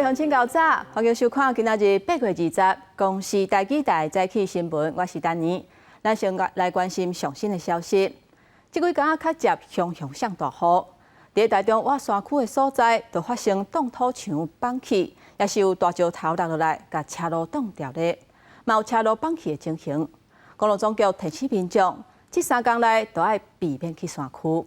乡请教早，欢迎收看今仔日8月20日公视台记台早起新闻，我是丹妮。咱先来关心上新的消息。这几天较接向上大雨，在台中外山区的所在，就发生冻土墙放弃，也是有大石头落来，甲车路冻掉咧，嘛有车路放弃的情形。公路总局提醒民众，这3天内都要避免去山区。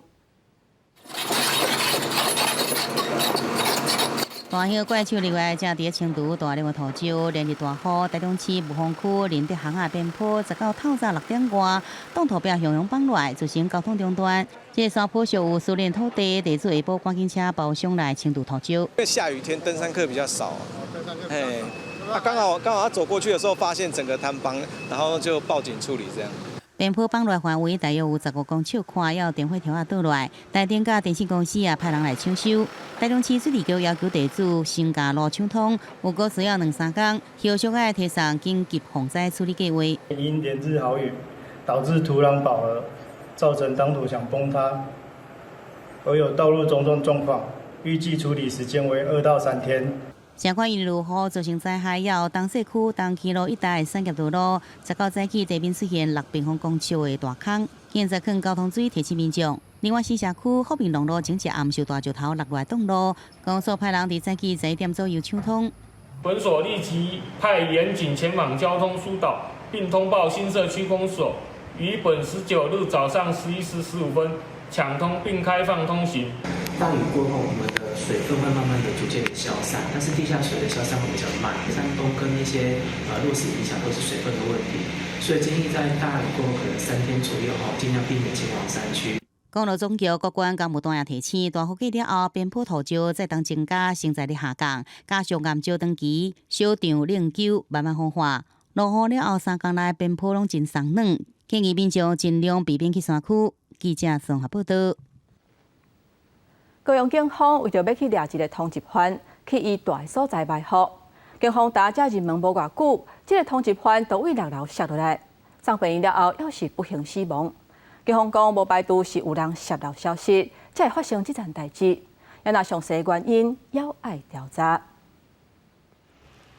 大叶怪树另外，正伫青竹大量的土石，连日大雨，台中市雾峰区林德巷仔边坡，直到透早6点外，冻土壁汹涌放落来，造成交通中断。这山坡上有私人土地，地主下晡赶紧车包上来清除土石。因为下雨天，登山客比较少，哎，刚好他走过去的时候，发现整个坍崩，然后就报警处理这样。 边坡放落范围大约有15公尺宽，也有电火条倒来，台电甲电信公司也派人来抢修。台中市水利局要求地主先甲路抢通，如果需要2-3天，后续要提上紧急防灾处理计划。因连日豪雨，导致土壤饱和，造成挡土墙崩塌，而有道路种种状况，预计处理时间为2到3天。 相关因如雨造成灾害，也有东势区东溪路一带产业道路，19早起地面出现6平方公尺的大坑，现在坑交通水提醒民众。另外，新社区福平路前一暗受大石头落来冻路，公所派人伫早起11点左右抢通。本所立即派员警前往交通疏导，并通报新社区公所，于本19日早上11时15分抢通并开放通行。大雨过后，我们的水分会慢慢的逐渐的消散，但是地下水的消散会比较慢。山崩跟那些落石影响都是水分的问题，所以建议在大雨过后可能3天左右尽量避免前往山区。公路总局各关干部单也提醒，大雨过了后，边坡土石再当增加，承载力下降，加上岩石长期小场冷久，慢慢风化。落雨了后3天内，边坡拢真松软，建议民众尽量避免去山区。记者综合报道。 高雄警方为着要去抓一个通缉犯，去伊住的所在埋伏。警方打这入门无偌久，这个通缉犯都位6楼摔落来，送病院了后又是不幸死亡。警方讲无排除是有人涉漏消息，才会发生这件代志。也若详细原因，要爱调查。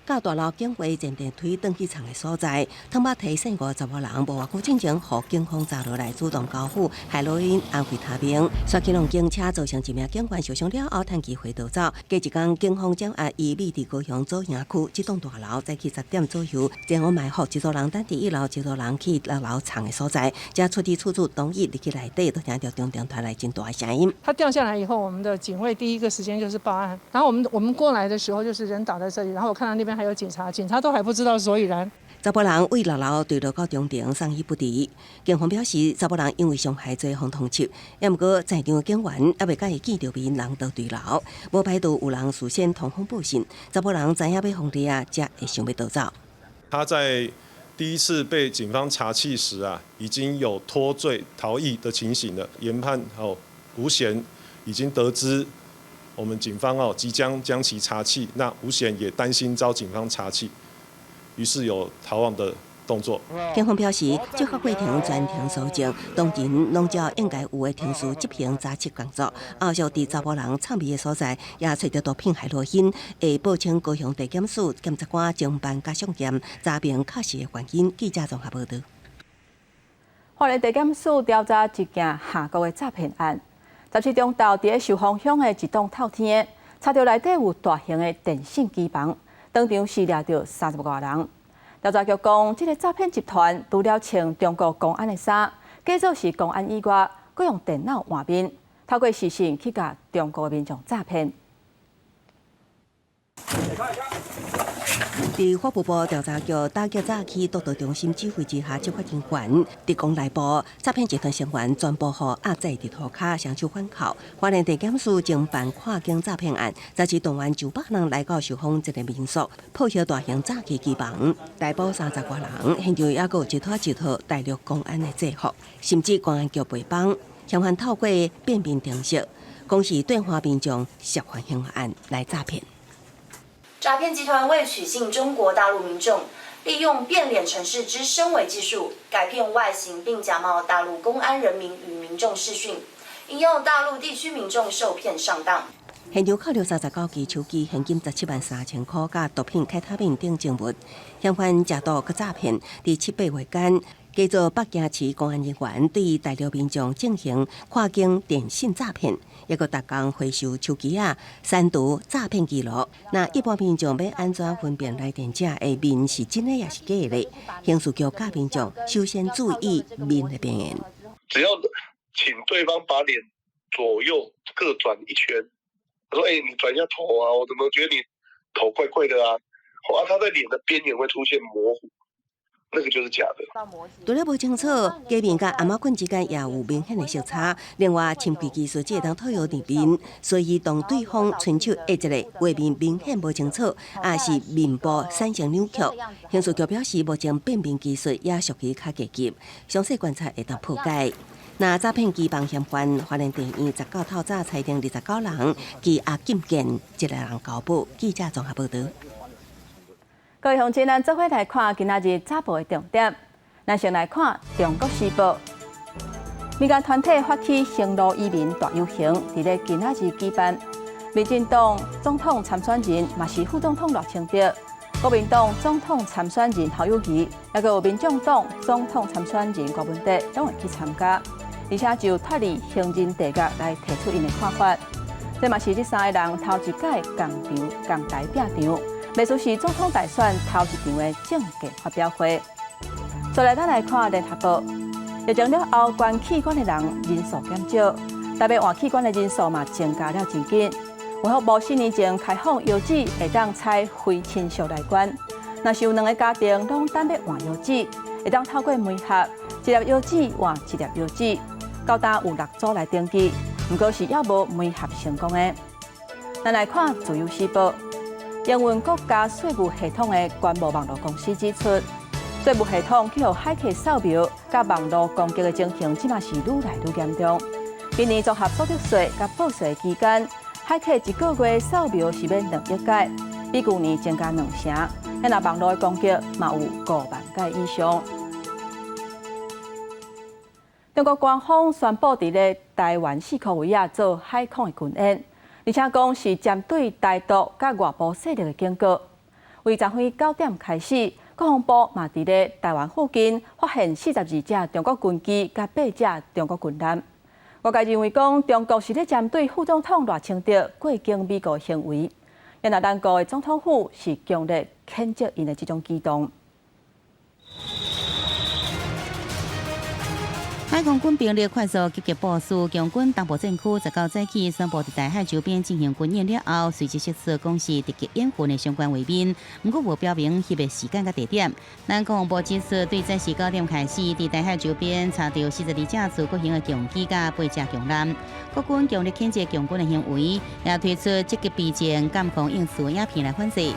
到大楼警卫前电梯登记场的所在，汤巴提醒50个人无偌久进前，互警方查落来主动交付，害路因安慰他命。刷起龙警车造成1名警员受伤了后，趁机回逃走。隔一天，警方掌握伊密伫高雄左营区这栋大楼，早起10点左右，前后埋伏一组人等伫1楼，一组人去6楼藏的所在。才出地处处同意入去内底，都听到中电传来真大的声音。他掉下来以后，我们的警卫第一个时间就是报案，然后我们过来的时候就是人倒在这里，然后我看到那边还有警察都还不知道所以然。查甫人为6楼坠落到中庭，送医不治。警方表示，查甫人因为伤害罪方通缉，也毋过在场警员也未甲伊见到面人都坠楼，无排除有人事先通风报信。查甫人知影要防掠啊，才会想要逃走。他在第一次被警方查缉时已经有脱罪逃逸的情形了。研判吴贤已经得知我们警方即将将其查缉，那吴贤也担心遭警方查缉，于是有逃亡的动作。警方表示，执法过程全程搜证，当人拢照应该有的程序执行查缉工作。后续伫查甫人藏匿的所在，也找到毒品海洛因，会报请高雄地检署检察官侦办加上检，查明确实的原因。记者综合报道。花莲地检署调查一件下国的诈骗案。17中昼，伫寿丰乡的一栋透天的，查到内底有大型的电信机房，当场是掠到30多人。调查局讲，这个诈骗集团除了穿中国公安的衫，假作是公安以外，佮用电脑换面，透过视讯去甲中国的民众诈骗。伫法务部调查局打击诈欺督导中心指挥之下，执法人员伫讲内部诈骗集团成员全部互压制伫涂骹，双手反扣。花莲地检署侦办跨境诈骗案，17动员900人来到寿丰一个民宿，破获大型诈欺机房，逮捕30多人，现场也有一套大陆公安的制服，甚至公安局陪帮，嫌犯透过便民程式，公示对话民众涉犯凶案来诈骗。诈骗集团为取信中国大陆民众，利用变脸程式之深伪技术改骗外形，并假冒大陆公安人民与民众视讯，引诱大陆地区民众受骗上当。现场扣留39支手机、现金17万3千块，甲毒品、开他命等证物。嫌犯食毒佮诈骗，伫7、8月间，加做北京市公安人员对大陆民众进行跨境电信诈骗，也佮逐工回收手机删除诈骗记录。那一般民众要安怎分辨来电者的面是真的也是假的？刑事局教民众首先注意面的边缘。只要请对方把脸左右各转一圈，说：“你转一下头啊，我怎么觉得你头怪怪的啊？”他在脸的边缘会出现模糊。那个就是假的。除了不清楚，假面甲阿妈棍之间也有明显的色差。另外，侵犯技术只会当套用入面，所以当对方伸手握一个画面明显不清楚，也是面部产生扭曲。刑事局表示，目前辨别技术也属于较低级，详细观察会当破解。那诈骗机帮嫌犯，花莲地院19透早裁定29人，其也禁见1个人交保。记者综合报道。各位乡亲，咱做伙来看今仔日早报的重点。咱先来看《中国时报》，民间团体发起行路移民大游行，伫咧今仔日举办。民进党总统参选人嘛是副总统赖清德，国民党总统参选人侯友宜，也有民众党总统参选人郭文哲拢会去参加，而且就脱离行政地格来提出因的看法。这嘛是这3个人头一届共台拼场。未出席总统大选头一场的政见发表会。再来，咱来看联合报，疫情了后，捐器官的人人数减少，特别换器官的人数嘛增加了真紧。卫福部4年前开放邮寄会当采非亲属来捐，若是有2个家庭拢等要换邮寄，会当透过媒合1粒邮寄换1粒邮寄，到达有6组来登记，不过是要无媒合成功的。咱来看自由时报。营运国家税务系统的关务网络公司指出，税务系统去互骇客扫描、甲网络攻击的情形，即嘛是愈来愈严重。今年综合所得税甲报税期间，骇客一个月扫描是免2亿件，比去年增加2成。那网络的攻击嘛有5万件以上。中国官方宣布伫咧台湾4个位做海空的军演。而且讲是针对台独甲外部势力的警告。为昨昏9点开始，国防部嘛伫咧台湾附近发现42架中国军机甲8架中国军舰。外界认为讲中国是咧针对副总统赖清德过境美国的行为，也那咱国的总统府是强烈谴责因的这种举动。海空军兵力快速集结部署，强军东部战区19早起宣布伫台海周边进行军演了后，随即释出讲是特级演训的相关画面，不过无标明翕的时间甲地点。咱国防部指出，对早时9点开始，伫台海周边查到42架自国型的强机甲8架强舰。国军强烈谴责强军的行为，也推出积极避战、监控应诉影片来反制。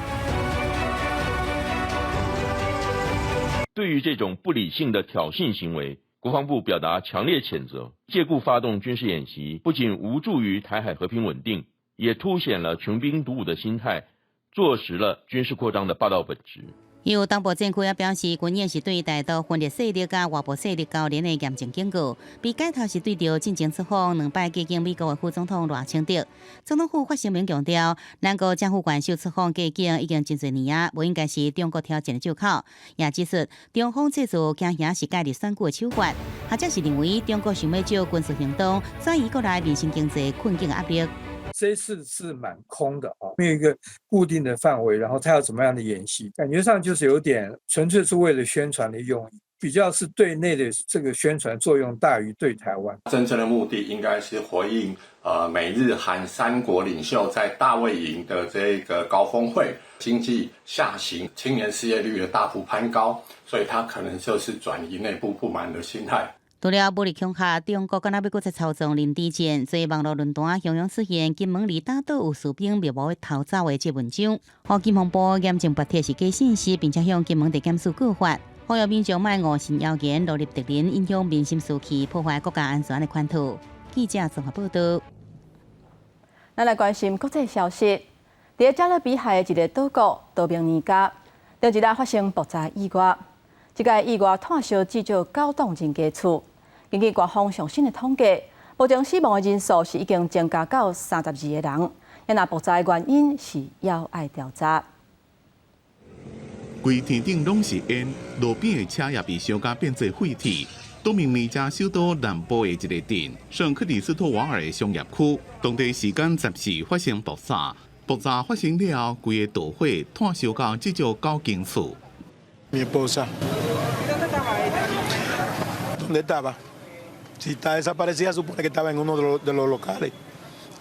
对于这种不理性的挑衅行为，国防部表达强烈谴责，借故发动军事演习，不仅无助于台海和平稳定，也凸显了穷兵黩武的心态，坐实了军事扩张的霸道本质。有东部战区也表示，军演是对台独分裂势力甲外部势力交联的严正警告。被解头是对着进前出访2摆过境美国的副总统赖清德。总统府发声明强调，咱国政府元首出访过境已经真侪年啊，无应该是中国挑战的借口。也指出，中方制造惊吓是介入选举的手法，或者是认为中国想要借军事行动转移国内民生经济困境的压力。这次是蛮空的啊，没有一个固定的范围，然后他要怎么样的演习，感觉上就是有点纯粹是为了宣传的用意，比较是对内的这个宣传作用大于对台湾。真正的目的应该是回应美日韩3国领袖在大卫营的这个高峰会，经济下行，青年失业率的大幅攀高，所以他可能就是转移内部不满的心态。除了武力恐吓，中国敢若要搁再操纵林地战，所以网络论坛汹涌出现金门离岛岛有士兵密谋逃走的这文章，互金防部严正驳斥是假信息，并且向金门地检署告发，呼吁民众莫误信谣言，落入敌人影响民心士气、破坏国家安全的款图。记者综合报道。咱来关心国际消息，在加勒比海的一个岛国多明尼加，近日发生爆炸意外，这个意外炭烧至少9栋人家厝。根据官方最新的统计，目前死亡的人数是已经增加到32个人，因那爆炸的原因是要爱调查。规天顶拢是烟，路边的车也被烧甲变做废铁。东明尼加首都南部的一个镇圣克里斯托瓦尔的商业区，当地时间10时发生爆炸。爆炸发生了后，规个导火炭烧到至少9间厝。Mi esposa. ¿Dónde estaba? Si está desaparecida, supone que estaba en uno de los locales.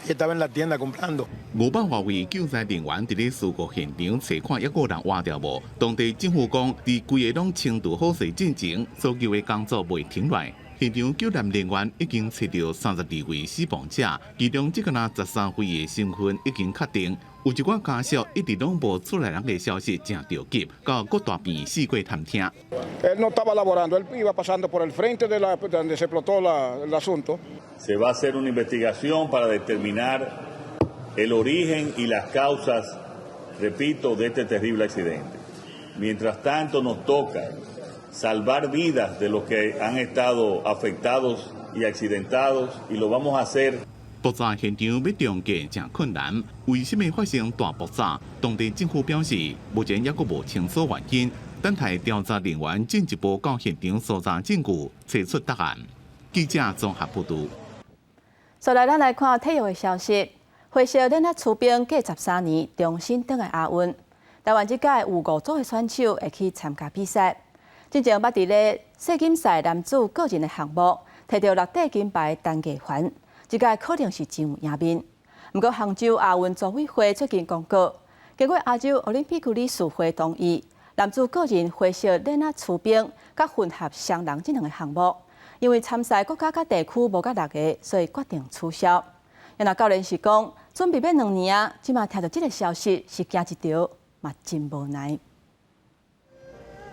Ella estaba en la tienda comprando. 500外位救灾人员伫咧事故现场查看，抑有人活着无？当地政府讲，伫规个拢清除好势进前，搜救的工作未停落。现场救援人员已经找到32位死亡者，其中这个13位的身份已经确定。有一寡家属一直拢无出来人的消息，正着急，到各大边四界探听。Él no estaba laborando, él iba pasando por el frente de donde se explotó el asunto. Se va a hacer una investigación para determinar el origen y las causas, repito, de este terrible accidente. Mientras tanto, nos toca salvar vidas de los que han estado afectados y accidentados, y lo vamos a hacer. 爆炸现场要重建正困难，为什么发生大爆炸？当地政府表示，目前还阁无清楚原因，等待调查人员进一步到现场搜查证据，找出答案。记者综合报道。再来，咱来看体育的消息。回烧咱啊出兵过13年，重新登来亚运。台湾这届有5组的选手会去参加比赛。之前捌伫咧世锦赛男子个人的项目，摕到6块金牌单架环。这届可能是真有赢面。不过，杭州亚运组委会最近公告，经过亚洲奥林匹克理事会同意，男子个人回烧练啊出兵甲混合双人这2个项目，因为参赛国家甲地区无甲6个，所以决定取消。那教练是讲，准备要2年啊，即马听到这个消息是惊一条，嘛真无奈。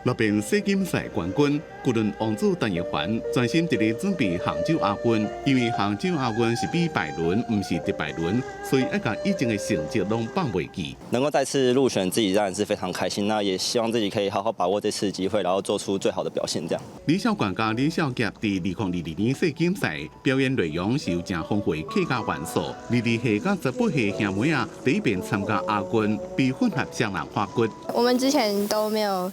六边世锦赛冠军巨人王子单叶环专心伫咧准备杭州亚运，因为杭州亚运是比拜伦，唔是迪拜伦，所以要将以前的成绩拢放袂记。能够再次入选，自己当然是非常开心。那也希望自己可以好好把握这次机会，然后做出最好的表现。这样。李小管甲李小杰伫2022年世锦赛表演内容是有正丰富客家元素。22岁甲18岁兄妹啊，第一遍参加亚运，比混合双人花骨。我们之前都没有。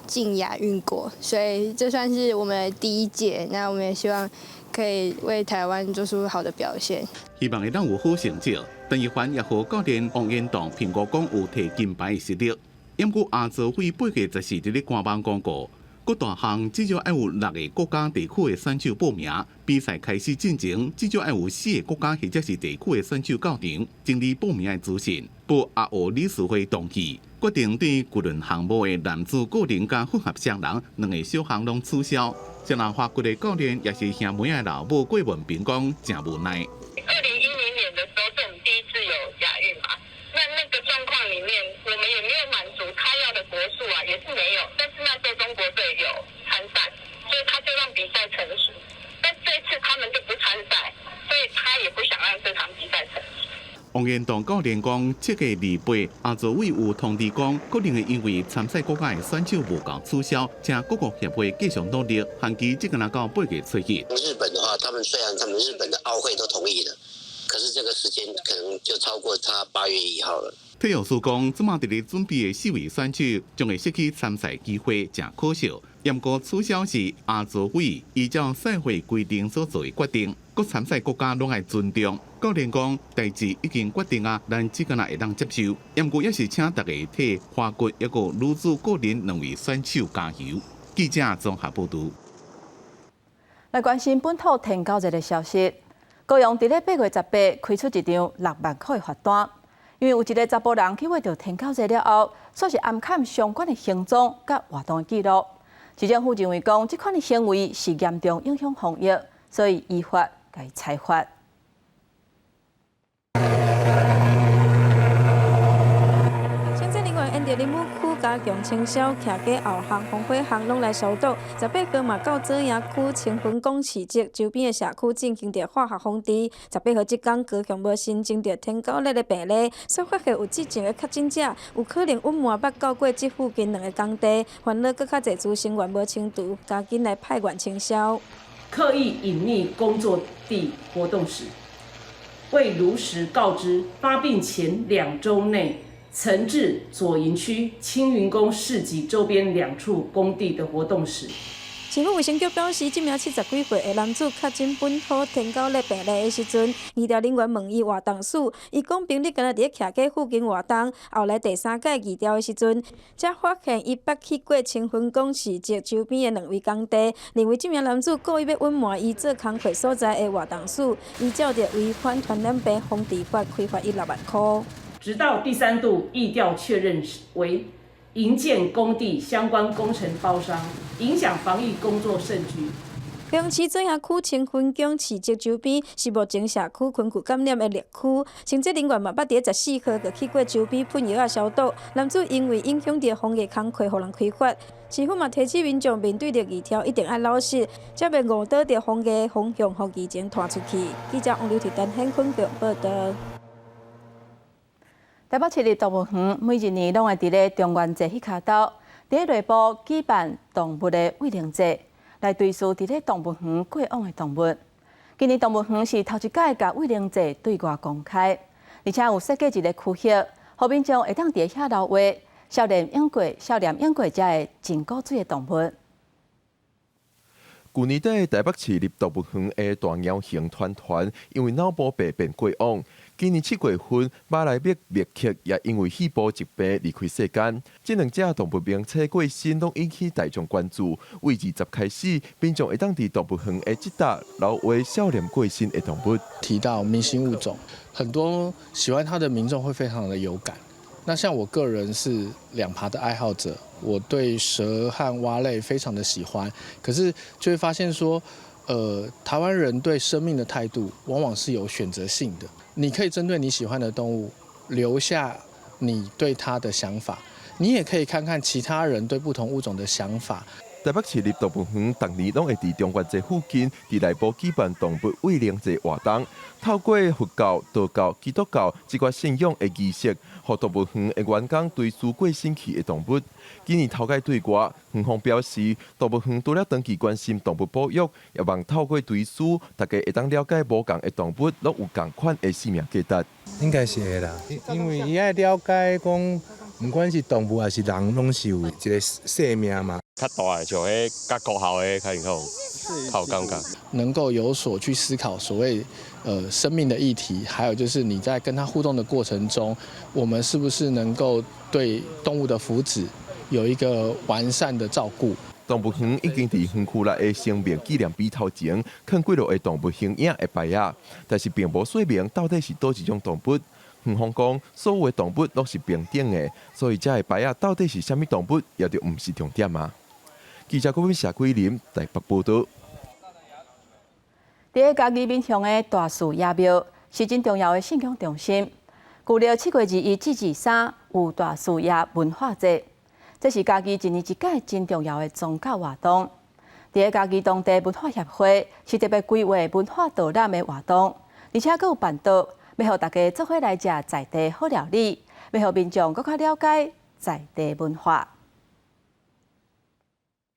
进亚运过，所以这算是我们第1届。那我们也希望可以为台湾做出好的表现。希望会当有好成绩。但一环也和教练王彦栋评估讲有摕金牌的实力。因过亚洲会8月14日咧官网公告，各大项至少要有6个国家地区的选手报名。比赛开始进前，至少要有4个国家或者是地区的选手到场，整理报名的资讯。报亚奥理事会同意。决定对巨人项目的男子个人甲混合双人2个小项拢取消。双人花骨的教练也是兄妹的老母郭文平讲，真无奈。2010年的时候是我们第1次有亚运嘛，那个状况里面，我们也没有满足他要的国数啊，也是没有。但是那时候中国队有参赛，所以他就让比赛成熟。但这次他们就不参赛，所以他也不想让这场比赛成熟。王彦栋教练讲，7月28，亚洲委有通知讲，可能会因为参赛国家的选手无够取消，请各国协会继续努力，限期即个到8月初1。日本的话，虽然他们日本的奥会都同意了，可是这个时间可能就超过他8月1号了。体育署讲，即马伫咧准备的4位选手将会失去参赛机会，真可惜。严格取消是亚洲委依照赛会规定所做的决定，各参赛国家拢爱尊重。教练讲，代志已经决定啊，咱只个会当接受。严格也是请大家替花骨一个女子个人2位选手加油。记者综合报道。来关心本土天狗节的消息，高雄伫咧8月18开出一张6万块的罚单，因为有一个查甫人去画到天狗节了后，说是暗砍相关的行踪甲活动的记录。市政府认为讲，这款的行为是严重影响防疫，所以依法该裁罚。现在另外因着林务区加强清消，徛街后巷、红花巷拢来消毒。18号嘛到左营区清分港市集周边的社区进行着化学封治。18号即天高雄无新增着天狗类的病例，所发现有之前的确诊者有可能隐瞒捌到过这附近2个工地，烦恼搁较侪资讯源无清除，赶紧来派员清消。刻意隐匿工作地活动史，未如实告知发病前2周内曾至左营区青云宫市及周边2处工地的活动时。市府卫生局表示，这名70几岁的男子确诊本土天狗类病例的时阵，医疗人员问伊活动史，伊讲平日敢若伫徛街附近活动，后来第3届疫调的时阵，才发现伊捌去过清云宫市及周边的2位工地，认为这名男子故意要隐瞒伊做工课所在的活动史，依照着违反传染病防治法开罚100万块。直到第3度疫调确认为营建工地相关工程包商，影响防疫工作甚巨。中市做辖区清云宫市集周边是目前社区群聚感染的热区，承接人员嘛捌伫14号就去过周边喷药啊消毒。男子因为影响到防疫工课，互人开罚。市府嘛提醒民众面对着疫调一定要老实，才袂误导着防疫方向，互疫情拖出去。记者王刘铁丹向昆阳报道。台北市立动物园每一年拢会伫咧中元节迄卡岛，伫咧内部举办动物的慰灵节，来追思伫咧动物园过往的动物。今年动物园是头一届甲慰灵节对外公开，而且有设计一个区域，互民众会当伫遐留话，少年养过遮的真古水的动物。去年底台北市立动物园的大鸟型团因为脑部病变过往。今年7月份，马来密密克也因为肺部疾病离开世间。这2只动物名册过身，拢引起大众关注。为20开始，民众会当伫动物园的这搭留话少年过身的动物。提到明星物种，很多喜欢它的民众会非常的有感。那像我个人是2爬的爱好者，我对蛇和蛙类非常的喜欢，可是就会发现说，台湾人对生命的态度往往是有选择性的。你可以针对你喜欢的动物留下你对它的想法，你也可以看看其他人对不同物种的想法。台北市立动物园逐年拢会伫中元节附近，伫内部举办动物慰灵节活动，透过佛教、道教、基督教这个信仰的仪式，互动物园的员工追思过身去的动物。今年头届对外，园方表示，动物园除了长期关心动物保育，也望透过追思，大家会当了解无共的动物，拢有共款的生命价值。应该是会啦，因为伊爱了解讲，不管是动物还是人，拢是有一个生命嘛。较大的像迄较高效的，较有感觉，能够有所去思考所谓生命的议题，还有就是你在跟它互动的过程中，我们是不是能够对动物的福祉有一个完善的照顾？动物园已经伫园区内的生命纪念碑头前放几落的动物形影的牌仔，但是并无说明到底是倒一种动物。园方讲，所有的动物都是平等的，所以这个牌仔到底是什么动物，也就唔是重点啊。记者郭伟霞、桂林台北报道。伫嘉义民雄的大树爷庙是真重要的信仰中心。旧历7月21至23有大树爷文化节，这是嘉义一年一届真重要的宗教活动。伫嘉义当地文化协会是特别规划文化导览的活动，而且佫有办桌，要互大家做伙来食在地好料理，要互民众佫较了解在地文化。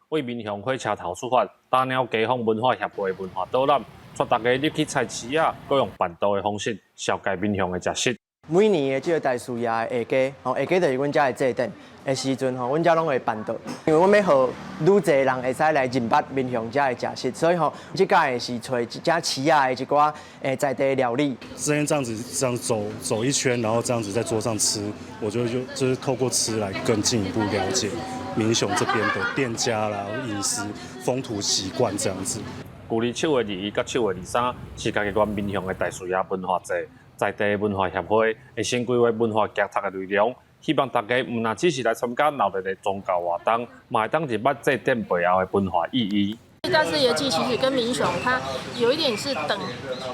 为民雄火车头出发，大鸟街坊文化协会文化导览，带大家入去菜市啊，佮用办桌的方式紹介民雄的食食。每年的这个大树爷的下街，下街就是阮遮的祭典的时阵，阮遮拢会办桌，因为阮要互愈侪人会使来认捌民雄遮的食食，所以这届是找一家市啊的一寡在地料理。之前这样走一圈，然后这样子在桌上吃，我就是透过吃来更进一步了解民雄这边的店家啦、饮食、风土习惯这样子。旧历7月21到7月23是嘉义县民雄的大树爷文化节，在地文化协会会先规划文化讲堂的内容，希望大家唔只是来参加闹热的宗教活动，嘛会当入捌祭典背后的文化意义。大士爷祭其实跟民雄它有一点是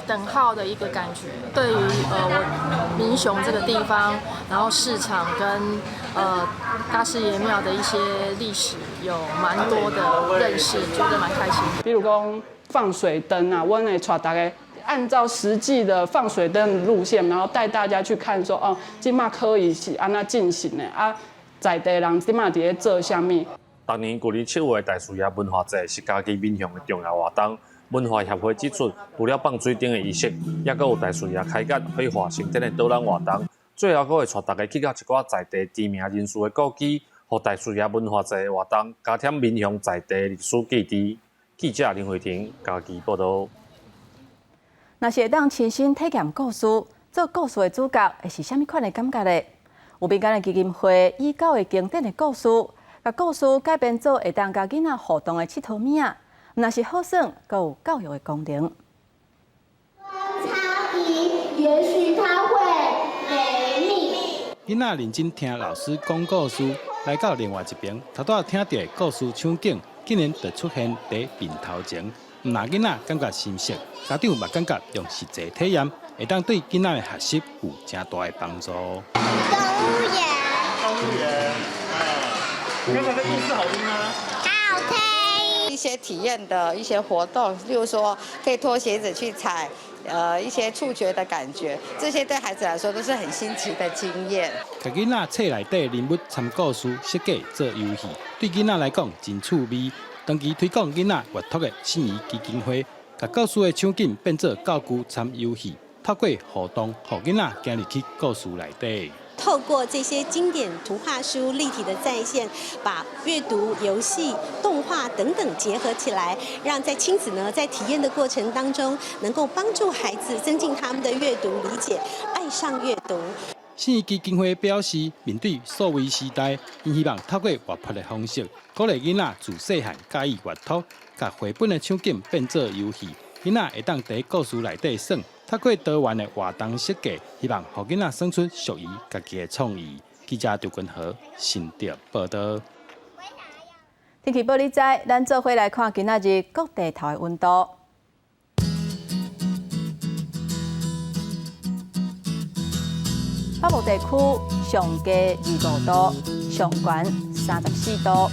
等号的一个感觉。对于我民雄这个地方，然后市场跟大士爷庙的一些历史有蛮多的认识，觉得蛮开心。比如讲放水灯啊，我会带大家按照实际的放水灯的路线，然后带大家去看说哦，今嘛可以是安那进行的啊，在地人今嘛伫咧做啥物。当年旧历7月大树爷文化节是嘉义民雄的重要活动，文化协会指出，除了放水灯的仪式，也阁有大树叶开展绘画成真的导览活动。最后，阁会带大家去到一寡在地知名人士的故居，和大树叶文化节活动加添民雄在地历史记忆。记者林慧婷家己报道。若是会当亲身体验故事，做故事的主角会是啥物款的感觉呢？有民间的基金会以旧的经典的故事，把故事改编做会当甲囡仔互动的佚佗物仔，若是好耍，阁有教育的功能。也许它会美丽。囡仔认真听老师讲故事，来到另外一边，头拄听到的故事场景，竟然就出现在面头前。唔那囡仔感觉新鲜，家长嘛感觉用实际体验，会当对囡仔的学习有正大的帮助。动物园，刚才的故事好听吗？好听。一些体验的一些活动，例如说可以脱鞋子去踩，一些触觉的感觉，这些对孩子来说都是很新奇的经验。甲囡仔册内底人物参故事设计做游戏，对囡仔来讲真趣味。长期推广囡仔阅读的信宜基金会，把故事的场景变做教具参游戏，透过互动，让囡仔行入去故事内底。透过这些经典图画书立体的再现，把阅读、游戏、动画等等结合起来，让在亲子呢在体验的过程当中，能够帮助孩子增进他们的阅读理解，爱上阅读。信宜基金会表示，面对数位时代，因希望透过活泼的方式，鼓励囡仔自细汉喜意阅读，把绘本的场景变做游戏，囡仔会当在故事内底耍。透过多元的活动设计，希望让囡仔生出属于家己的创意。记者刘君和新竹报道。天气报你知，咱做伙来看今仔日各地头的温度。北部地区上低25度，上悬34度；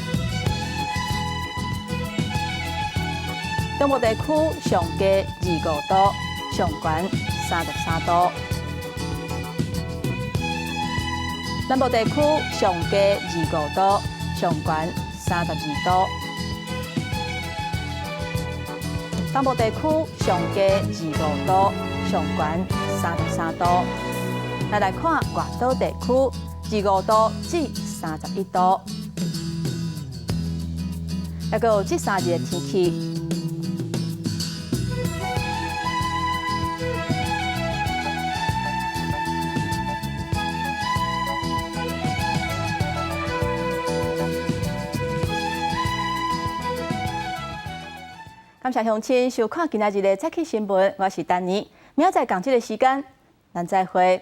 中部地区上低25度，上悬33度；南部地区上低25度，上悬32度；东部地区上低25度，上悬33度。来看外岛地区，25度至31度。还有这3日的天气。感谢乡亲收看今仔日的早起新闻，我是丹妮。明仔载同这个时间，咱再会。